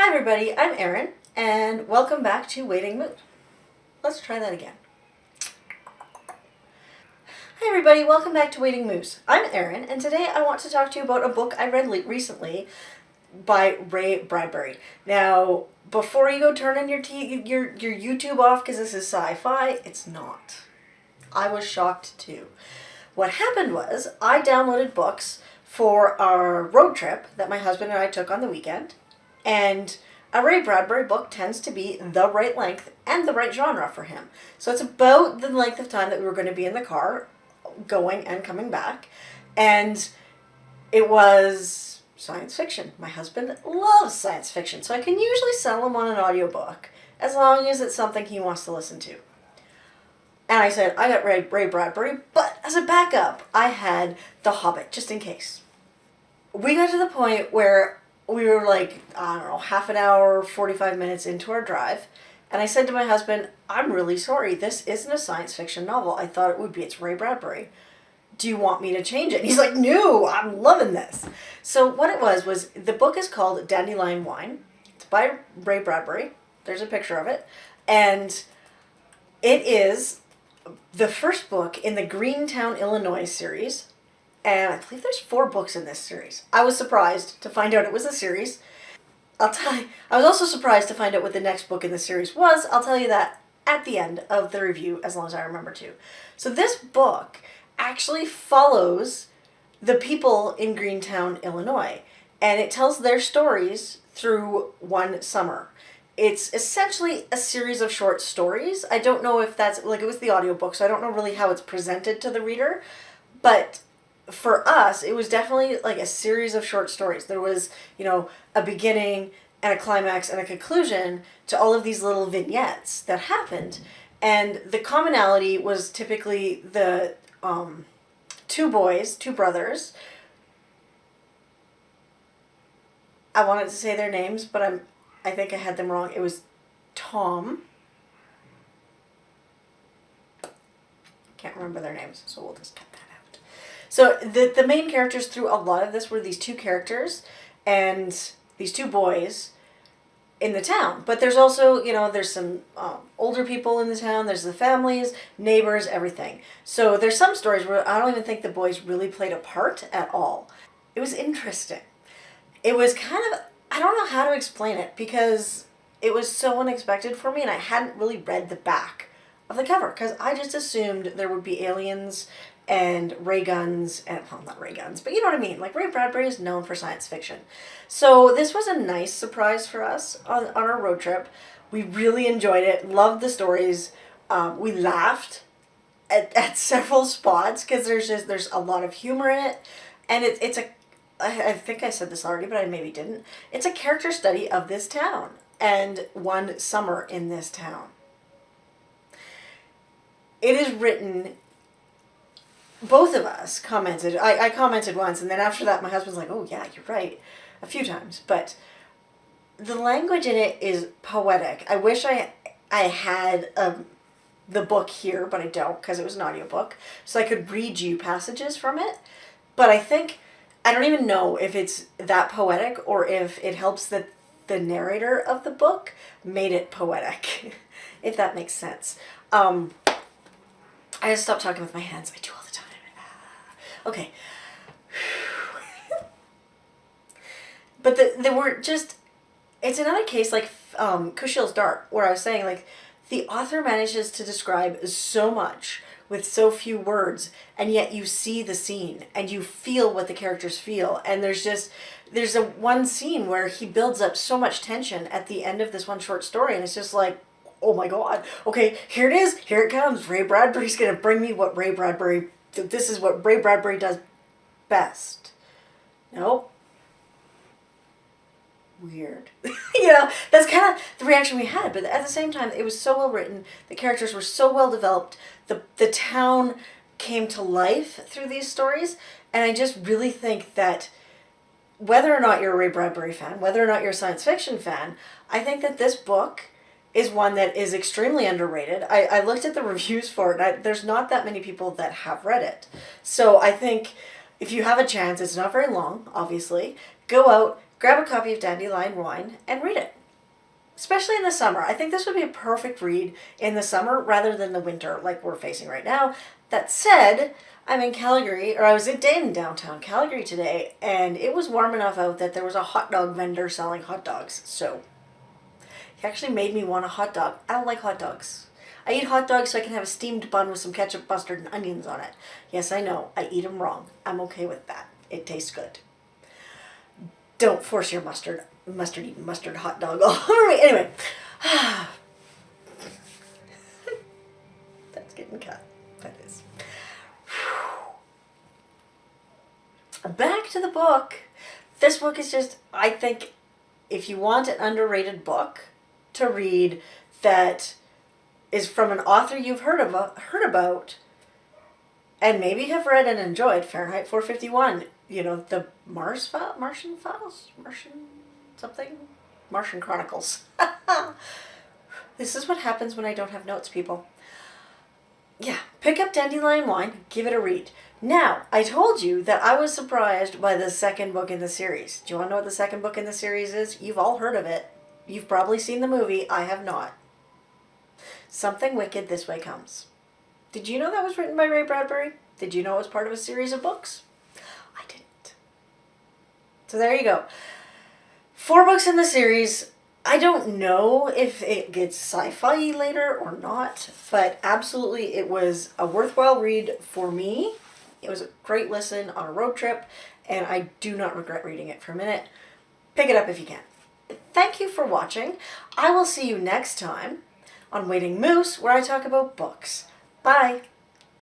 Hi everybody, I'm Erin, and welcome back to Waiting Mood. Let's try that again. Hi everybody, welcome back to Waiting Moose. I'm Erin, and today I want to talk to you about a book I read recently by Ray Bradbury. Now, before you go turning your YouTube off because this is sci-fi, it's not. I was shocked too. What happened was, I downloaded books for our road trip that my husband and I took on the weekend, and a Ray Bradbury book tends to be the right length and the right genre for him. So it's about the length of time that we were going to be in the car, going and coming back, and it was science fiction. My husband loves science fiction, so I can usually sell him on an audiobook as long as it's something he wants to listen to. And I said, I got Ray Bradbury, but as a backup, I had The Hobbit, just in case. We got to the point where we were like, I don't know, half an hour, 45 minutes into our drive, and I said to my husband, I'm really sorry, this isn't a science fiction novel. I thought it would be. It's Ray Bradbury. Do you want me to change it? And he's like, no, I'm loving this. So what it was the book is called Dandelion Wine. It's by Ray Bradbury. There's a picture of it. And it is the first book in the Greentown, Illinois series. And I believe there's 4 books in this series. I was surprised to find out it was a series. I'll tell you, I was also surprised to find out what the next book in the series was. I'll tell you that at the end of the review, as long as I remember to. So this book actually follows the people in Greentown, Illinois. And it tells their stories through one summer. It's essentially a series of short stories. I don't know if that's, like, it was the audiobook, so I don't know really how it's presented to the reader. But for us, it was definitely like a series of short stories. There was, a beginning and a climax and a conclusion to all of these little vignettes that happened. And the commonality was typically the 2 brothers. I wanted to say their names, but I think I had them wrong. It was Tom. Can't remember their names, so we'll just cut that out. So the main characters through a lot of this were these 2 characters and these 2 boys in the town. But there's also, there's some older people in the town. There's the families, neighbors, everything. So there's some stories where I don't even think the boys really played a part at all. It was interesting. It was kind of, I don't know how to explain it because it was so unexpected for me, and I hadn't really read the back of the cover because I just assumed there would be aliens and ray guns, and, well, not ray guns, but you know what I mean. Like, Ray Bradbury is known for science fiction. So this was a nice surprise for us on our road trip. We really enjoyed it, loved the stories. We laughed at several spots because there's a lot of humor in it, and it's a, I think I said this already, but I maybe didn't. It's a character study of this town and one summer in this town. It is written, both of us commented. I commented once, and then after that my husband's like, oh yeah, you're right, a few times. But the language in it is poetic. I wish I had the book here, but I don't because it was an audiobook, so I could read you passages from it. But I don't even know if it's that poetic or if it helps that the narrator of the book made it poetic, if that makes sense. I just stopped talking with my hands. I do all the time. Okay. But there were just, it's another case like Kushil's Dark, where I was saying, like, the author manages to describe so much with so few words, and yet you see the scene and you feel what the characters feel. And there's a one scene where he builds up so much tension at the end of this one short story, and it's just like, oh my God, okay, here it is, here it comes. Ray Bradbury's gonna bring me this is what Ray Bradbury does best. Nope. Weird. That's kind of the reaction we had, but at the same time, it was so well written, the characters were so well developed, the town came to life through these stories, and I just really think that whether or not you're a Ray Bradbury fan, whether or not you're a science fiction fan, I think that this book is one that is extremely underrated. I looked at the reviews for it, there's not that many people that have read it. So I think if you have a chance, it's not very long, obviously, go out, grab a copy of Dandelion wine and read it. Especially in the summer. I think this would be a perfect read in the summer rather than the winter like we're facing right now. That said, I'm in Calgary, or I was in downtown Calgary today, and it was warm enough out that there was a hot dog vendor selling hot dogs. So, he actually made me want a hot dog. I don't like hot dogs. I eat hot dogs so I can have a steamed bun with some ketchup, mustard, and onions on it. Yes, I know. I eat them wrong. I'm okay with that. It tastes good. Don't force your mustard hot dog all over me. Anyway, that's getting cut. That is. Back to the book. This book is just, I think, if you want an underrated book to read that is from an author you've heard about, and maybe have read and enjoyed, Fahrenheit 451. You know, the Martian Chronicles. This is what happens when I don't have notes, people. Yeah, pick up Dandelion Wine, give it a read. Now, I told you that I was surprised by the second book in the series. Do you want to know what the second book in the series is? You've all heard of it. You've probably seen the movie. I have not. Something Wicked This Way Comes. Did you know that was written by Ray Bradbury? Did you know it was part of a series of books? I didn't. So there you go. 4 books in the series. I don't know if it gets sci-fi later or not, but absolutely it was a worthwhile read for me. It was a great listen on a road trip, and I do not regret reading it for a minute. Pick it up if you can. Thank you for watching. I will see you next time on Waiting Moose, where I talk about books. Bye!